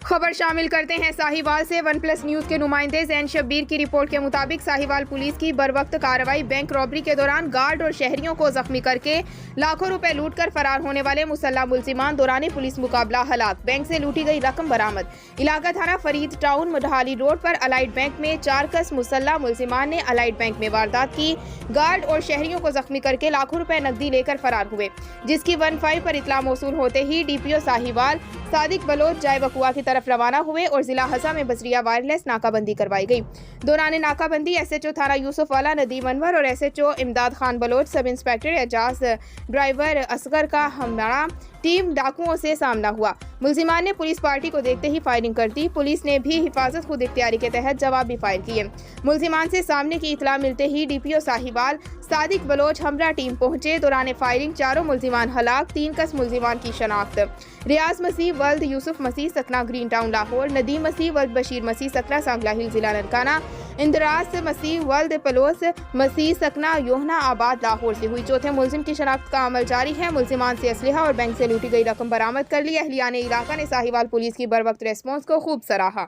खबर शामिल करते हैं साहिवाल से। वन प्लस न्यूज के नुमाइंदे जैन शब्बीर की रिपोर्ट के मुताबिक साहिवाल पुलिस की बरवक्त कार्रवाई बैंक रॉबरी के दौरान गार्ड और शहरियों को जख्मी करके लाखों रुपए लूटकर फरार होने वाले मुसल्ला मुलजिमान दौरान पुलिस मुकाबला हलाक। बैंक से लूटी गई रकम बरामद। इलाका थाना फरीद टाउन मढ़ाली रोड पर अलाइड बैंक में 4 कस मुसल्ला मुलजिमान ने अलाइड बैंक में वारदात की। गार्ड और शहरियों को जख्मी करके लाखों रुपए नकदी लेकर फरार हुए, जिसकी 15 पर इतला मौसूल होते ही डीपीओ साहिवाल सादिक बलोच जाए वकुआ की तरफ रवाना हुए और जिला हजा में बजरिया वायरलेस नाकाबंदी करवाई गई। दौरान नाकाबंदी एसएचओ थाना यूसुफ वाला नदीम अनवर और SHO Imdad Khan Baloch, sub inspector Ejaz driver Asghar का हमारा टीम डाकुओं से सामना हुआ। मुलजिमान ने पुलिस पार्टी को देखते ही फायरिंग कर दी। पुलिस ने भी हिफाजत खुद इख्तियारी के तहत जवाबी फायर किए। मुलजिमान से सामने की इतला मिलते ही डीपीओ साहिवाल सादिक बलोच हमरा टीम पहुंचे। दौरान फायरिंग चारों मुलजिमान हलाक। 3 कस मुलजिमान की शनाख्त रियाज मसीह वल्द यूसुफ मसीह सकना ग्रीन टाउन लाहौर, नदीम मसीह वल्द बशीर मसीह सकना सांगला हिल जिला ननकाना, इंदराज मसीह वल्द पलोस मसीह सकना योहना आबाद लाहौर से हुई। चौथे मुलजिम की शनाख्त का अमल जारी है। मुलजिमान से असलहा और बैंक से लूटी गई रकम बरामद कर ली। अहलियान इलाका ने साहिवाल पुलिस की बरवक्त रेस्पॉन्स को खूब सराहा।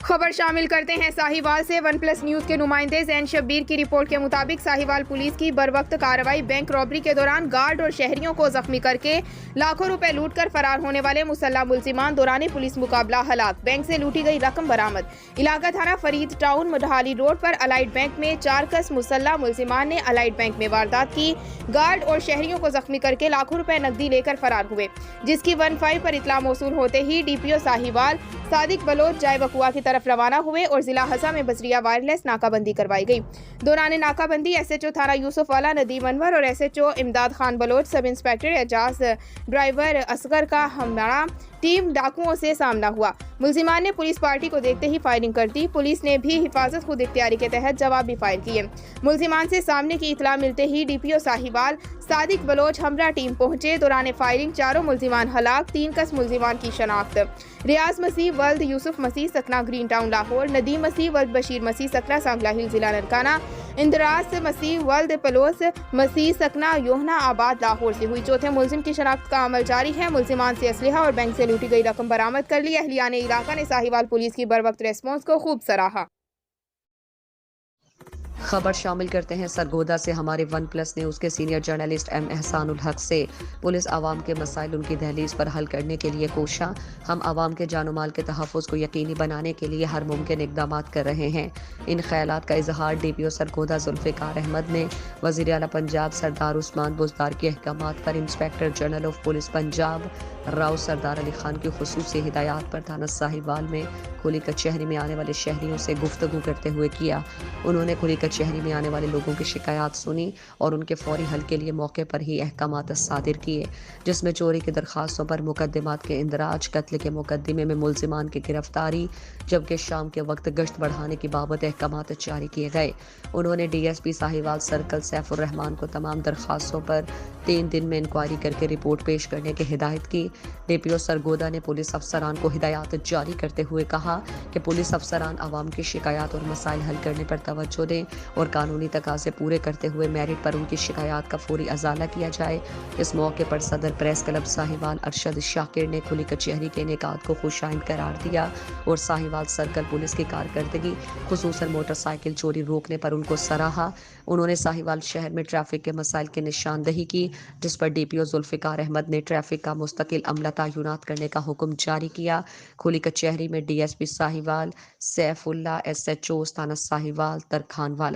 खबर शामिल करते हैं साहिवाल से। वन प्लस न्यूज के नुमाइंदे जैन शब्बीर की रिपोर्ट के मुताबिक साहिवाल पुलिस की बरवक्त कार्रवाई बैंक रॉबरी के दौरान गार्ड और शहरियों को जख्मी करके लाखों रुपए लूटकर फरार होने वाले मुसल्ला मुलजिमान दौरान पुलिस मुकाबला हलाक। बैंक से लूटी गई रकम बरामद। इलाका थाना फरीद टाउन मढ़ाली रोड पर अलाइड बैंक में 4 कस मुसल्ला मुलजिमान ने अलाइड बैंक में वारदात की। गार्ड और शहरियों को जख्मी करके लाखों रुपए नकदी लेकर फरार हुए, जिसकी 15 पर इतला मौसूल होते ही डीपीओ साहिवाल सादिक बलोच जाए वकुआ की तरफ रवाना हुए और जिला हजा में बजरिया वायरलेस नाकाबंदी करवाई गई। दौरान नाकाबंदी एसएचओ थाना यूसुफ वाला नदीम अनवर और SHO Imdad Khan Baloch, sub inspector Ejaz driver Asghar का हमारा टीम डाकुओं से सामना हुआ। मुलजिमान ने पुलिस पार्टी को देखते ही फायरिंग कर दी। पुलिस ने भी हिफाजत खुद इख्तियारी के तहत जवाबी फायर किए। मुलजिमान से सामने की इतला मिलते ही डीपीओ साहिवाल सादिक बलोच हमरा टीम पहुंचे। दौरान फायरिंग चारों मुलजिमान हलाक। 3 कस मुलजिमान की शनाख्त रियाज मसीह वल्द यूसुफ मसीह सकना ग्रीन टाउन लाहौर, नदीम मसीह वल्द बशीर मसीह सकना सांगला हिल जिला ननकाना, इंदराज मसीह वल्द पलोस मसीह सकना योहना आबाद लाहौर से हुई। चौथे मुलजिम की शनाख्त का अमल जारी है। मुलजिमान से असलहा और बैंक से लूटी गई रकम बरामद कर ली। अहलियान इलाका ने साहिवाल पुलिस की बरवक्त रेस्पॉन्स को खूब सराहा। खबर शामिल करते हैं सरगोदा से। हमारे वन प्लस न्यूज़ के सीनियर जर्नलिस्ट एम एहसानुल हक से। पुलिस आवाम के मसाइल उनकी दहलीज पर हल करने के लिए कोशा। हम आवाम के जानो माल के तहफ़्फ़ुज़ को यकीनी बनाने के लिए हर मुमकिन इक़दाम कर रहे हैं। इन ख्यालात का इजहार डीपीओ सरगोदा जुल्फ़िकार अहमद ने वज़ीर आला पंजाब सरदार उस्मान बुज़दार के अहकामात पर inspector general of police Punjab Rao Sardar Ali Khan की खुसूसी हिदायत पर थाना साहिवाल में खुली कचहरी में आने वाले शहरियों से गुफ्तगू करते हुए किया। उन्होंने खुली कचहरी में आने वाले लोगों की शिकायत सुनी और उनके फौरी हल के लिए मौके पर ही अहकामात सादिर किए, जिसमें चोरी की दरखास्तों पर मुकदमात के इंदराज, कत्ल के मुकदमे में मुलजिमान की गिरफ्तारी, जबकि शाम के वक्त गश्त बढ़ाने की बाबत अहकामात जारी किए गए। उन्होंने डीएसपी साहिवाल सर्कल सैफुर रहमान को तमाम दरखास्तों पर 3 दिन में इंक्वायरी करके रिपोर्ट पेश करने की हिदायत की। डीपीओ सरगोदा ने पुलिस अफसरान को हिदायत जारी करते हुए कहा कि पुलिस अफसरान आवाम की शिकायत और मसाइल हल करने पर तवज्जो दें और कानूनी तकाज़े पूरे करते हुए मेरिट पर उनकी शिकायत का फौरी अजाला किया जाए। इस मौके पर सदर प्रेस क्लब साहिवाल अरशद शाकिर ने खुली कचहरी के इनेकाद को खुशाइंद करार दिया और साहिवाल सर्कल पुलिस की कारकर्दगी खुसूसन मोटरसाइकिल चोरी रोकने पर उनको सराहा। उन्होंने साहिवाल शहर में ट्रैफिक के मसाइल की निशानदही की, जिस पर डीपीओ जुल्फ़िकार अहमद ने ट्रैफिक का मुस्तकिल अमला तैनात करने का हुक्म जारी किया। खुली कचहरी में डीएसपी साहिवाल सैफुल्ला, एसएचओ थाना साहिवाल तरखान वाला